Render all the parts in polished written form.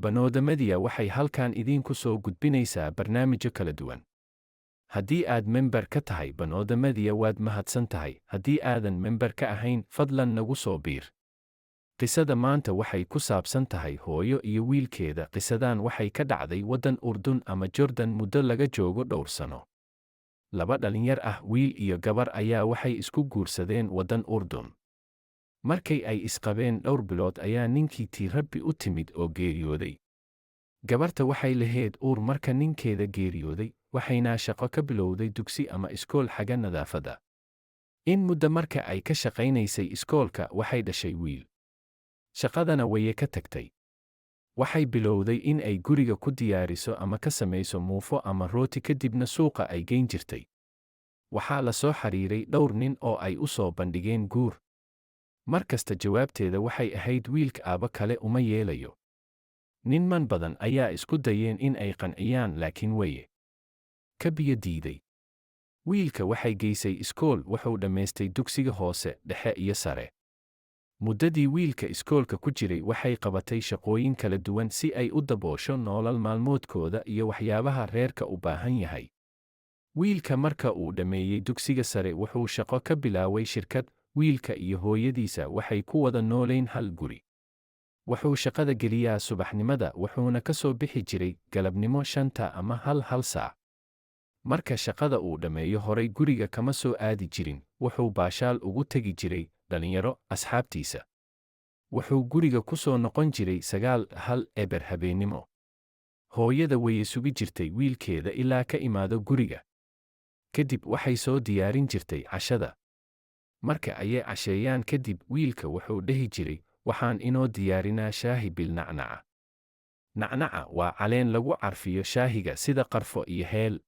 Banooda Media waxay halkan idinku soo gudbinaysaa barnaamijyo kala duwan. Haddii aad member ka tahay Banooda Media waad mahadsan tahay. Haddii aadan member ka ahayn, fadlan nagu soo biir. Qisada maanta waxay ku saabsan tahay hooyo iyo wiilkeeda. Qisadan waxay ka dhacday waddan Urdun ama Jordan muddo laga joogo dhowr sano. Laba dhalinyar ah, wiil iyo gabar, ayaa waxay isku guursadeen waddan Urdun. Markay ay isqabeen dhowr bilood ayaa ninkii tii Rabbi u timid oo geeriyooday. Gabarta waxay lahayd uur marka ninkeeda geeriyooday, waxayna shaqo ka bilowday dugsi ama iskool xagga nadaafadda. In muddo marka ay ka shaqaynaysay iskoolka, waxay dhashay wiil. Shaqadana way ka tagtay. Waxay bilowday in ay guriga ku diyaariso ama ka samayso muufo ama rooti, kadibna suuqa ay geyn jirtay. Waxaa la soo xiriiray dhowr nin oo ay u soo bandhigeen guur. Mar kasta jawaabteeda waxay ahayd wiilka aaba kale uma yeelayo. Ninman badan ayaa isku dayeen in ay qanciyaan, laakiin waye ka biyo diiday. Wiilka waxay geysay iskool, wuxuu dhammaystay dugsiga hoose, dhexe iyo sare. Muddadii wiilka iskoolka ku jiray waxay qabatay shaqooyin kala duwan si ay u daboosho nolol maalmoodkooda iyo waxyaabaha reerka u baahan yahay. Wiilka marka uu dhammeeyey dugsiga sare wuxuu shaqo ka bilaabay shirkad. Wiilka iyo hooyadiisa waxay ku wada nooleyn hal guri. Wuxuu shaqada geliyaa subaxnimada, wuxuuna ka soo bixi jiray galabnimo 5 ama hal saac. Marka shaqada uu dhammeeyo, horay guriga kama soo aadi jirin, wuxuu baashaal ugu tegi jiray dhalinyaro asxaabtiisa. Wuxuu guriga ku soo noqon jiray 9 eber habeenimo. Hooyada way sugi jirtay wiilkeeda ilaa ka imaado guriga. Kadib waxay soo diyaarin jirtay cashada. Marka ayay casheeyaan kadib, wiilka wuxuu dhihi jiray, waxaan inoo diyaarinaa shaahi bil nacnaca. Nacnaca waa caleen lagu carfiyo shaahiga sida qarfo iyo heel.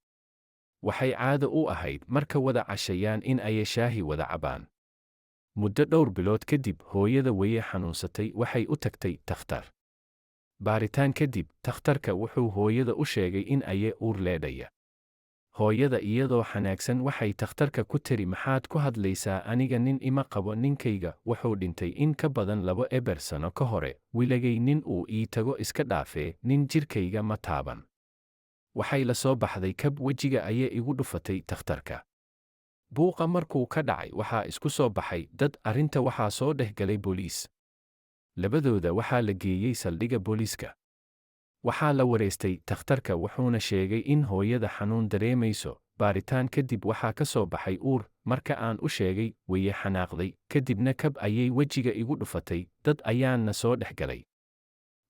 Waxay caado u ahayd marka wada casheeyaan in ay shaahi wada cabaan. Muddo dhowr bilood kadib, hooyada way xanuunsatay, waxay u tagtay takhtar. Baaritaan kadib, takhtarka wuxuu hooyada u sheegay in ay uur leedaya. Hooyada iyadoo xanaagsan waxay takhtarka ku tiri, maxaad ku hadlaysaa? Aniga nin ima qabo, ninkayga wuxuu dhintay in ka badan 2 eber sano ka hore. Wiilagay nin uu ii tago iska dhaafee, nin jirkayga ma taaban. Waxay la soo baxday kab, wejiga ayay igu dhufatay takhtarka. Buuqa markuu ka dhacay, waxaa isku soo baxay dad. Arrinta waxaa soo dhex galay booliis. Labadooda waxaa la geeyey saldhigga booliiska. Waxaa la wareystay takhtarka, wuxuuna sheegay in hooyada xanuun dareemayso. Baaritaan kadib waxaa ka soo baxay uur. Marka aan u sheegay, way xanaaqday, kadibna kab ayay wejiga igu dhufatay. Dad ayaana soo dhex galay.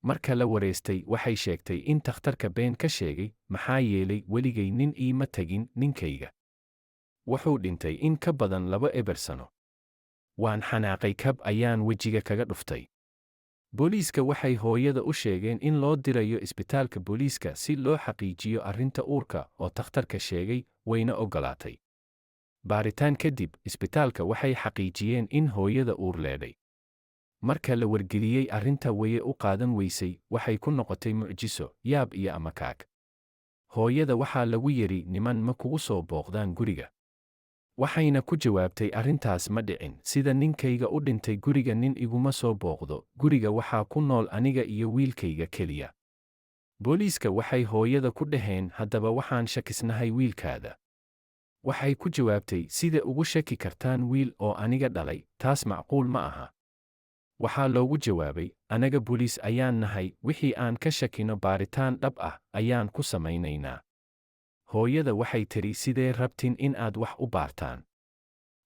Marka la wareystay, waxay sheegtay in takhtarka been ka sheegay, maxaa yeelay weligay nin iima tagin, ninkayga wuxuu dhintay in ka badan 2 eber sano. Waan xanaaqay, kab ayaan wejiga kaga dhuftay. Booliiska waxay hooyada u sheegeen in loo dirayo isbitaalka booliiska si loo xaqiijiyo arrinta uurka oo takhtarka sheegay, wayna ogolaatay. Baaritaan kadib, isbitaalka waxay xaqiijiyeen in hooyada uur leeday. Marka la wargeliyey arrinta, way u qaadan weysay, waxay ku noqotay mucjiso, yaab iyo amakaag. Hooyada waxaa lagu yiri, niman ma kugu soo booqdaan guriga? Waxayna ku jawaabtay, arrintaas ma dhicin. Sida ninkayga u dhintay, guriga nin iguma soo booqdo. Guriga waxaa ku nool aniga iyo wiilkayga keliya. Booliiska waxay hooyada ku dhaheen, haddaba waxaan shakisnahay wiilkaada. Waxay ku jawaabtay, sida ugu shaki kartaan wiil oo aniga dhalay? Taas macquul ma aha. Waxaa loogu jawaabay, anaga booliis ayaan nahay, wixii aan ka shakino baaritaan dhab ah ayaan ku samaynaynaa. Hooyada waxay tiri, sidee rabtiin in aad wax u baartaan?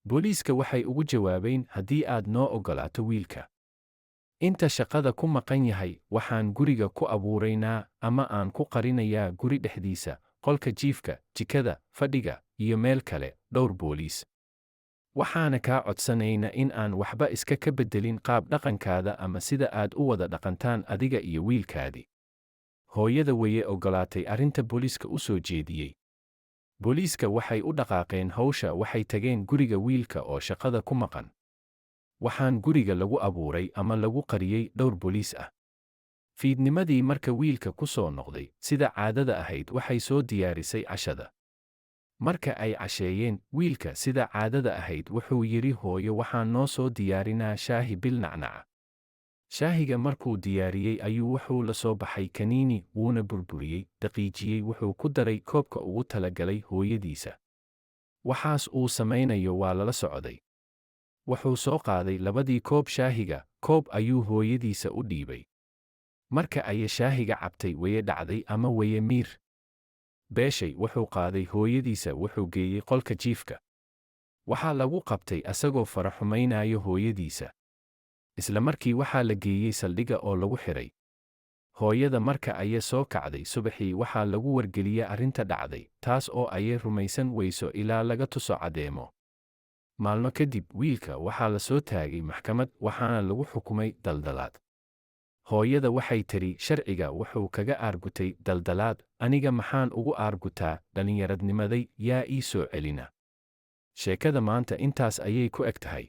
Booliiska waxay ugu jawaabeen, haddii aad noo ogolaato wiilka inta shaqada ku maqan yahay, waxaan guriga ku abuuraynaa ama aan ku qarinayaa guri dhexdiisa, qolka jiifka, jikada, fadhiga iyo meel kale. Dhowr booliis. Waxaana kaa codsanaynaa in aan waxba iska ka beddelin qaab dhaqankaada ama sida aad u wada dhaqantaan adiga iyo wiilkaadii. Hooyada way ogolaatay arrinta booliiska u soo jeediyey. Booliiska waxay u dhaqaaqeen hawsha, waxay tageen guriga wiilka oo shaqada ku maqan. Waxaan guriga lagu abuuray ama lagu qariyey dhowr booliis ah. Fiidnimadii marka wiilka ku soo noqday, sida caadada ahayd, waxay soo diyaarisay cashada. Marka ay casheeyeen, wiilka sida caadada ahayd wuxuu yiri, hooyo waxaan noo soo diyaarinaa shaahi bil nacnaca. Shaahiga markuu diyaariyey ayuu wuxuu la soo baxay kaniini, wuuna burburiyey, daqiijiyey, wuxuu ku daray koobka ugu talagalay hooyadiisa. Waxaas uu samaynayo waa lala socday. Wuxuu soo qaaday labadii koob shaahiga, koob ayuu hooyadiisa u dhiibay. Marka ay shaahiga cabtay way dhacday ama way miir beeshay, wuxuu qaaday hooyadiisa wuxuu geeyey qolka jiifka. Waxaa lagu qabtay asagoo faraxumaynayo hooyadiisa. Isla markii waxaa la geeyey saldhigga oo lagu xiray. Hooyada marka ay soo kacday subaxii waxaa lagu wargeliyey arrinta dhacday, taas oo ay rumaysan weyso ilaa laga tuso caddeemo. Maalmo kadib wiilka waxaa la soo taagay maxkamad waxaana lagu xukumay daldalaad. Hooyada waxay tiri sharciga wuxuu kaga aargutay daldalaad, aniga maxaan ugu aargutaa dhallinyaradnimaday, yaa ii soo celina. Sheekada maanta intaas ayay ku eg tahay.